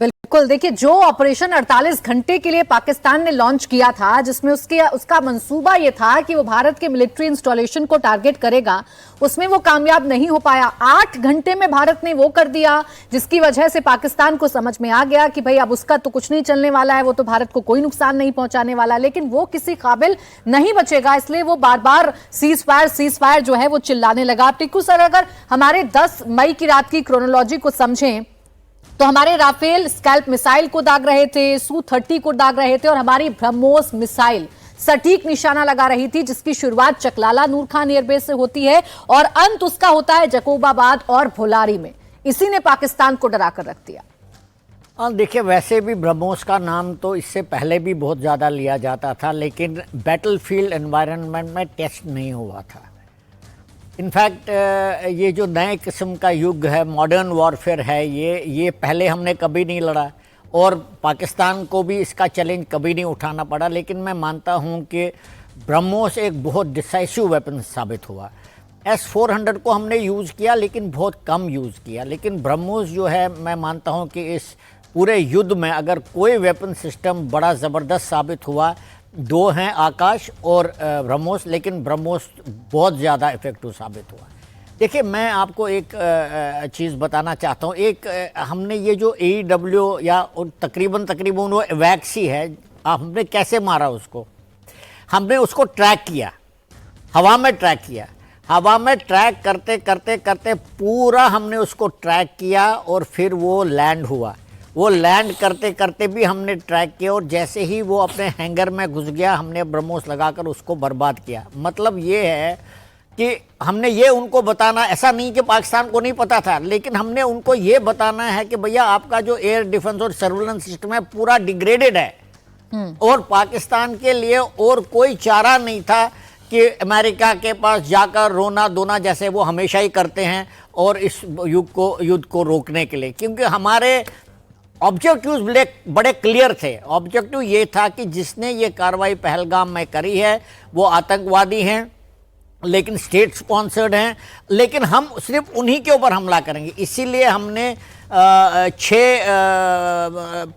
बिल्कुल, देखिए जो ऑपरेशन 48 घंटे के लिए पाकिस्तान ने लॉन्च किया था, जिसमें उसका मंसूबा ये था कि वो भारत के मिलिट्री इंस्टॉलेशन को टारगेट करेगा, उसमें वो कामयाब नहीं हो पाया। 8 घंटे में भारत ने वो कर दिया, जिसकी वजह से पाकिस्तान को समझ में आ गया कि भाई अब उसका तो कुछ नहीं चलने वाला है, वो तो भारत को कोई नुकसान नहीं पहुंचाने वाला। लेकिन वो किसी काबिल नहीं बचेगा, इसलिए वो बार बार सीज फायर जो है वो चिल्लाने लगा। टिक्कू सर, अगर हमारे 10 मई की रात की क्रोनोलॉजी को समझें तो हमारे राफेल स्कैल्प मिसाइल को दाग रहे थे, Su-30 को दाग रहे थे, और हमारी ब्रह्मोस मिसाइल सटीक निशाना लगा रही थी, जिसकी शुरुआत चकलाला नूर खान एयरबेस से होती है और अंत उसका होता है जकोबाबाद और भोलारी में। इसी ने पाकिस्तान को डरा कर रख दिया। हाँ, देखिए, वैसे भी ब्रह्मोस का नाम तो इससे पहले भी बहुत ज़्यादा लिया जाता था, लेकिन बैटलफील्ड एनवायरनमेंट में टेस्ट नहीं हुआ था। इनफैक्ट ये जो नए किस्म का युग है, मॉडर्न वॉरफेयर है, ये पहले हमने कभी नहीं लड़ा और पाकिस्तान को भी इसका चैलेंज कभी नहीं उठाना पड़ा। लेकिन मैं मानता हूँ कि ब्रह्मोस एक बहुत डिसाइसिव वेपन साबित हुआ। S-400 को हमने यूज़ किया, लेकिन बहुत कम यूज़ किया। लेकिन ब्रह्मोस जो है, मैं मानता हूँ कि इस पूरे युद्ध में अगर कोई वेपन सिस्टम बड़ा ज़बरदस्त साबित हुआ, दो हैं, आकाश और ब्रह्मोस, लेकिन ब्रह्मोस बहुत ज़्यादा इफेक्टिव साबित हुआ। देखिए, मैं आपको एक चीज़ बताना चाहता हूँ। एक हमने ये जो AEW या तकरीबन वो वैक्सी है, हमने कैसे मारा उसको? हमने उसको ट्रैक किया, हवा में ट्रैक किया। हवा में ट्रैक करते करते करते पूरा हमने उसको ट्रैक किया और फिर वो लैंड हुआ। वो लैंड करते करते भी हमने ट्रैक किया और जैसे ही वो अपने हैंगर में घुस गया, हमने ब्रह्मोस लगाकर उसको बर्बाद किया। मतलब ये है कि हमने ये उनको बताना, ऐसा नहीं कि पाकिस्तान को नहीं पता था, लेकिन हमने उनको ये बताना है कि भैया आपका जो एयर डिफेंस और सर्विलेंस सिस्टम है पूरा डिग्रेडेड है और पाकिस्तान के लिए और कोई चारा नहीं था कि अमेरिका के पास जाकर रोना धोना, जैसे वो हमेशा ही करते हैं, और इस युद्ध को रोकने के लिए। क्योंकि हमारे ऑब्जेक्टिव्स बड़े क्लियर थे। ऑब्जेक्टिव ये था कि जिसने ये कार्रवाई पहलगाम में करी है वो आतंकवादी हैं, लेकिन स्टेट स्पॉन्सर्ड हैं, लेकिन हम सिर्फ उन्हीं के ऊपर हमला करेंगे। इसीलिए हमने 6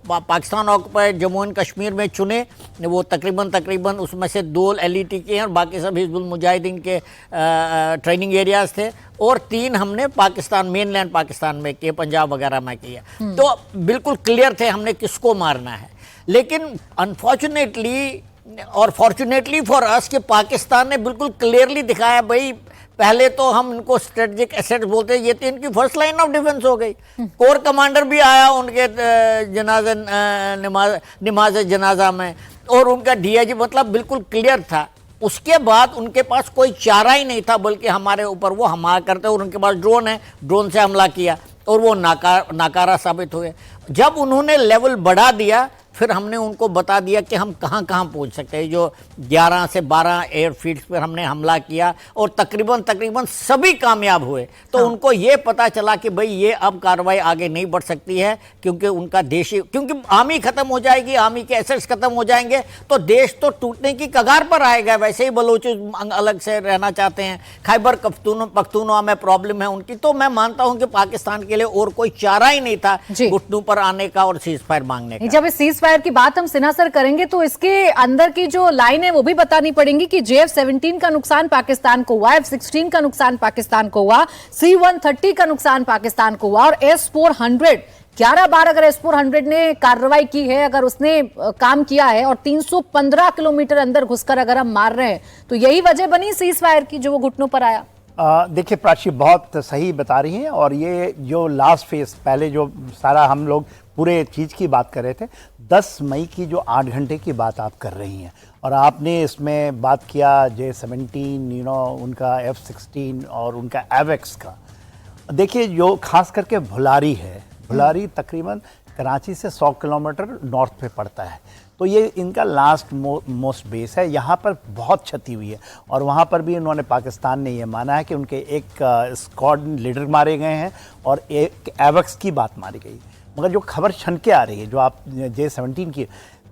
पाकिस्तान ऑक्युपाइड जम्मू एंड कश्मीर में चुने। वो तकरीबन उसमें से 2 LET के हैं और बाकी सब हिजबुल मुजाहिदीन के ट्रेनिंग एरियाज थे, और 3 हमने पाकिस्तान, मेनलैंड पाकिस्तान में किए, पंजाब वगैरह में किया। तो बिल्कुल क्लियर थे हमने किसको मारना है। लेकिन अनफॉर्चुनेटली और फॉर्चुनेटली फॉर अस कि पाकिस्तान ने बिल्कुल क्लियरली दिखाया, भाई पहले तो हम इनको स्ट्रेटेजिक एसेट्स बोलते हैं, ये तो इनकी फर्स्ट लाइन ऑफ डिफेंस हो गई। कोर कमांडर भी आया उनके नमाज जनाजा में, और उनका DIG, मतलब बिल्कुल क्लियर था। उसके बाद उनके पास कोई चारा ही नहीं था, बल्कि हमारे ऊपर वो हमला करते, और उनके पास ड्रोन है, ड्रोन से हमला किया और वो नाकारा साबित हुए। जब उन्होंने लेवल बढ़ा दिया, फिर हमने उनको बता दिया कि हम कहाँ कहाँ पहुँच सकते हैं। जो 11 से 12 एयरफील्ड्स पर हमने हमला किया और तकरीबन सभी कामयाब हुए। तो उनको ये पता चला कि भाई ये अब कार्रवाई आगे नहीं बढ़ सकती है, क्योंकि उनका देश ही, क्योंकि आर्मी खत्म हो जाएगी, आर्मी के एसेट्स खत्म हो जाएंगे तो देश तो टूटने की कगार पर आएगा। वैसे ही बलोच अलग से रहना चाहते हैं, खैबर पख्तूनख्वा में प्रॉब्लम है उनकी। तो मैं मानता हूँ कि पाकिस्तान के लिए और कोई चारा ही नहीं था घुटनों पर आने का और सीज फायर मांगने का। जब सीज फायर की बात हम सिन्हा सर करेंगे तो इसके अंदर की जो लाइन है वो भी बतानी पड़ेगी कि JF-17 का नुकसान पाकिस्तान को हुआ, F-16 का नुकसान पाकिस्तान को हुआ, C-130 का नुकसान पाकिस्तान को हुआ, और S-400 11 बार अगर S-400 ने कार्रवाई की है, अगर उसने काम किया है, और 315 किलोमीटर अंदर घुसकर अगर हम मार रहे हैं, तो यही वजह बनी सीज फायर की जो वो घुटनों पर आया। देखिए प्राची बहुत सही बता रही हैं, और ये जो लास्ट फेज, पहले जो सारा हम लोग पूरे चीज़ की बात कर रहे थे, 10 मई की जो 8 घंटे की बात आप कर रही हैं, और आपने इसमें बात किया J-17, उनका F-16 और उनका AWACS का। देखिए, जो खास करके भुलारी है, भुलारी तकरीबन कराची से 100 किलोमीटर नॉर्थ पे पड़ता है, तो ये इनका लास्ट मोस्ट बेस है। यहाँ पर बहुत क्षति हुई है, और वहाँ पर भी इन्होंने, पाकिस्तान ने ये माना है कि उनके एक स्क्वाड लीडर मारे गए हैं और एक AWACS की बात मारी गई। मगर जो खबर छन के आ रही है, जो आप J-17 की,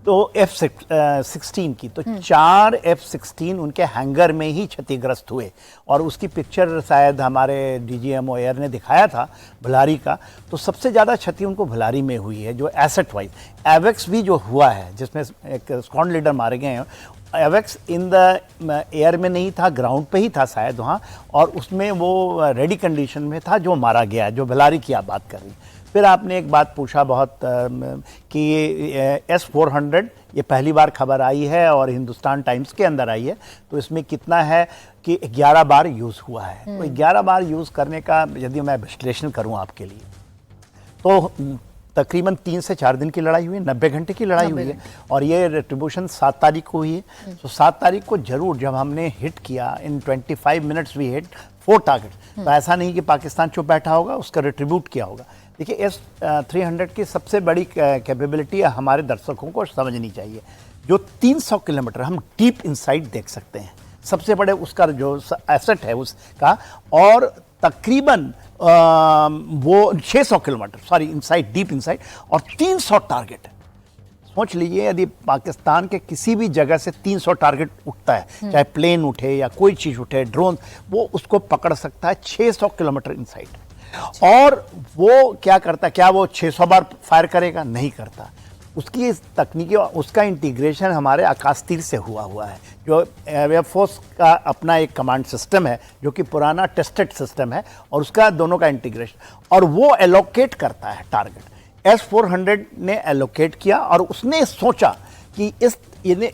तो F-16 की तो 4 F-16 उनके हैंगर में ही क्षतिग्रस्त हुए और उसकी पिक्चर शायद हमारे DGMO एयर ने दिखाया था भुलारी का। तो सबसे ज़्यादा क्षति उनको भुलारी में हुई है जो एसेट वाइज। एवेक्स भी जो हुआ है जिसमें एक स्क्वाड लीडर मारे गए हैं, एवेक्स इन द एयर में नहीं था, ग्राउंड पे ही था शायद वहाँ, और उसमें वो रेडी कंडीशन में था जो मारा गया, जो भुलारी की आप बात कर रही हैं। फिर आपने एक बात पूछा बहुत कि ये S-400 ये पहली बार खबर आई है और हिंदुस्तान टाइम्स के अंदर आई है, तो इसमें कितना है कि 11 बार यूज़ हुआ है। तो 11 बार यूज़ करने का यदि मैं विश्लेषण करूं आपके लिए तो तकरीबन 3 से 4 दिन की लड़ाई हुई, 90 घंटे की लड़ाई हुई है और ये रिट्रीब्यूशन 7 तारीख को हुई है। तो 7 तारीख को जरूर जब हमने हिट किया, इन 25 मिनट्स वी हिट 4 टारगेट्स, तो ऐसा नहीं कि पाकिस्तान चुप बैठा होगा, उसका रिट्रीब्यूट किया होगा। देखिए S-300 की सबसे बड़ी कैपेबिलिटी हमारे दर्शकों को समझनी चाहिए। जो 300 किलोमीटर हम डीप इनसाइड देख सकते हैं, सबसे बड़े उसका जो एसेट है उसका, और तकरीबन वो 600 kilometre sorry inside, deep inside, और 300 टारगेट। सोच लीजिए यदि पाकिस्तान के किसी भी जगह से 300 टारगेट उठता है, चाहे प्लेन उठे या कोई चीज़ उठे, ड्रोन, वो उसको पकड़ सकता है 600 किलोमीटर इनसाइड। और वो क्या करता, क्या वो 600 बार फायर करेगा? नहीं करता। उसकी तकनीकी, उसका इंटीग्रेशन हमारे आकाश तीर से हुआ है, जो एयरफोर्स का अपना एक कमांड सिस्टम है जो कि पुराना टेस्टेड सिस्टम है, और उसका दोनों का इंटीग्रेशन, और वो एलोकेट करता है टारगेट। S-400 ने एलोकेट किया और उसने सोचा कि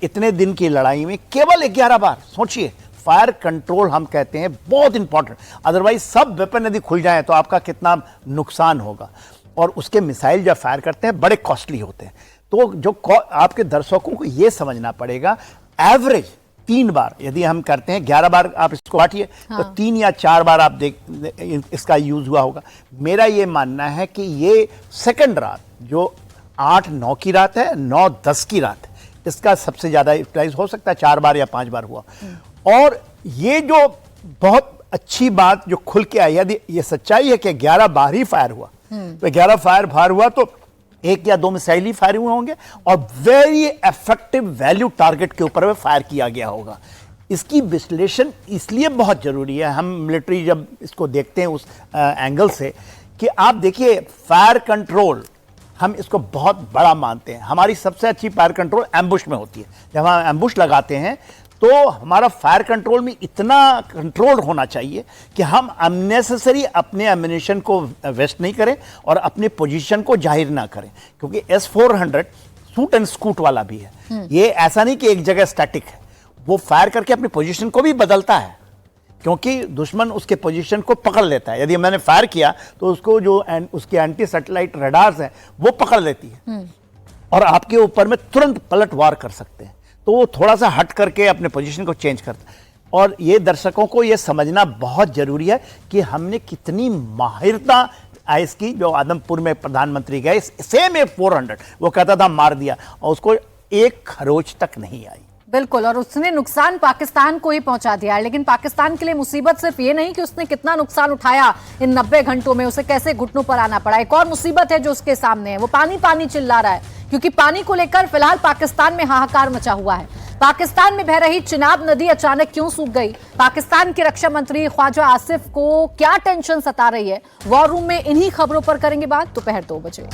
इतने दिन की लड़ाई में केवल 11 बार, सोचिए, फायर कंट्रोल हम कहते हैं बहुत इंपॉर्टेंट, अदरवाइज सब वेपन यदि खुल जाए तो आपका कितना नुकसान होगा। और उसके मिसाइल जब फायर करते हैं बड़े कॉस्टली होते हैं। तो जो आपके दर्शकों को ये समझना पड़ेगा, एवरेज 3 बार यदि हम करते हैं, 11 बार आप इसको बांटिए, तो 3 या 4 बार आप इसका यूज हुआ होगा। मेरा ये मानना है कि ये सेकंड रात जो 8-9 की रात है, 9-10 की रात है, इसका सबसे ज्यादा यूटिलाइज हो सकता है, 4 बार या 5 बार हुआ। और ये जो बहुत अच्छी बात जो खुल के आई, यदि ये सच्चाई है कि 11 बार ही फायर हुआ, तो 11 फायर हुआ तो 1 या 2 मिसाइल ही फायर हुए होंगे और वेरी इफेक्टिव वैल्यू टारगेट के ऊपर में फायर किया गया होगा। इसकी विश्लेषण इसलिए बहुत जरूरी है, हम मिलिट्री जब इसको देखते हैं उस एंगल से, कि आप देखिए फायर कंट्रोल हम इसको बहुत बड़ा मानते हैं। हमारी सबसे अच्छी फायर कंट्रोल एम्बुश में होती है। जब हम एम्बुश लगाते हैं तो हमारा फायर कंट्रोल में इतना कंट्रोल होना चाहिए कि हम अननेसेसरी अपने एमिनेशन को वेस्ट नहीं करें और अपने पोजीशन को जाहिर ना करें, क्योंकि S-400 शूट एंड स्कूट वाला भी है। ये ऐसा नहीं कि एक जगह स्टैटिक है, वो फायर करके अपनी पोजीशन को भी बदलता है, क्योंकि दुश्मन उसके पोजीशन को पकड़ लेता है। यदि मैंने फायर किया तो उसको जो उसके एंटी सैटेलाइट रडार्स हैं वो पकड़ लेती है और आपके ऊपर में तुरंत पलट वार कर सकते हैं। तो वो थोड़ा सा हट करके अपने पोजीशन को चेंज करता है। और ये दर्शकों को ये समझना बहुत जरूरी है कि हमने कितनी माहिरता आइस की। जो आदमपुर में प्रधानमंत्री गए, सेम F-400 वो कहता था मार दिया, और उसको एक खरोच तक नहीं आई। बिल्कुल, और उसने नुकसान पाकिस्तान को ही पहुंचा दिया है। लेकिन पाकिस्तान के लिए मुसीबत सिर्फ ये नहीं कि उसने कितना नुकसान उठाया इन 90 घंटों में, उसे कैसे घुटनों पर आना पड़ा। एक और मुसीबत है जो उसके सामने है, वो पानी पानी चिल्ला रहा है, क्योंकि पानी को लेकर फिलहाल पाकिस्तान में हाहाकार मचा हुआ है। पाकिस्तान में बह रही चिनाब नदी अचानक क्यों सूख गई? पाकिस्तान के रक्षा मंत्री ख्वाजा आसिफ को क्या टेंशन सता रही है? वॉर रूम में इन्हीं खबरों पर करेंगे बात दोपहर 2 बजे।